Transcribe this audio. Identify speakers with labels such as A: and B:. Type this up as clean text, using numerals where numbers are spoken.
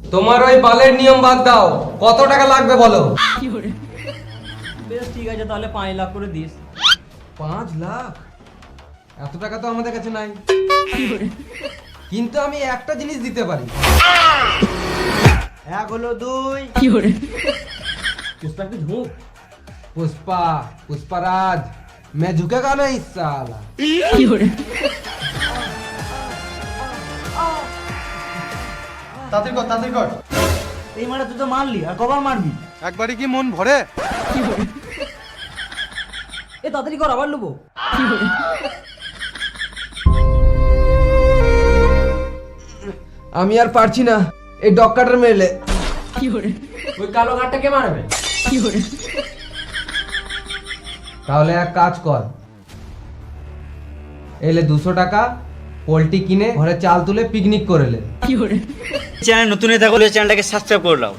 A: তোমার ওই বালের নিয়ম বাদ দাও, কত টাকা লাগবে বলো?
B: বেশ ঠিক আছে, তাহলে 5 লাখ করে দিস।
A: 5 লাখ? এত টাকা তো আমাদের কাছে নাই, কিন্তু আমি একটা জিনিস দিতে পারি।
B: 1 হলো 2। পুষ্পা কি ঝুঁক?
A: पुष्पा पुष्पराज, मैं झुकेगा नहीं साला।
C: তাড়াতাড়ি কর।
B: এই মারা তুই তো মারলি, আর কবার মারবি?
C: একবারই কি মন ভরে?
B: এ তাড়াতাড়ি কর, আবার লুবো।
A: আমি আর পারছি না, এই ডগ কাটার মেরে।
B: ওই কালো গাড়টাকে মারবে।
A: তাহলে এক কাজ কর, এলে 200 টাকা পোল্ট্রি কিনে ঘরে চাল তুলে পিকনিক করে লে।
D: চ্যানেল নতুন হয়ে থাকলে চ্যানেলটাকে সাবস্ক্রাইব করে নাও।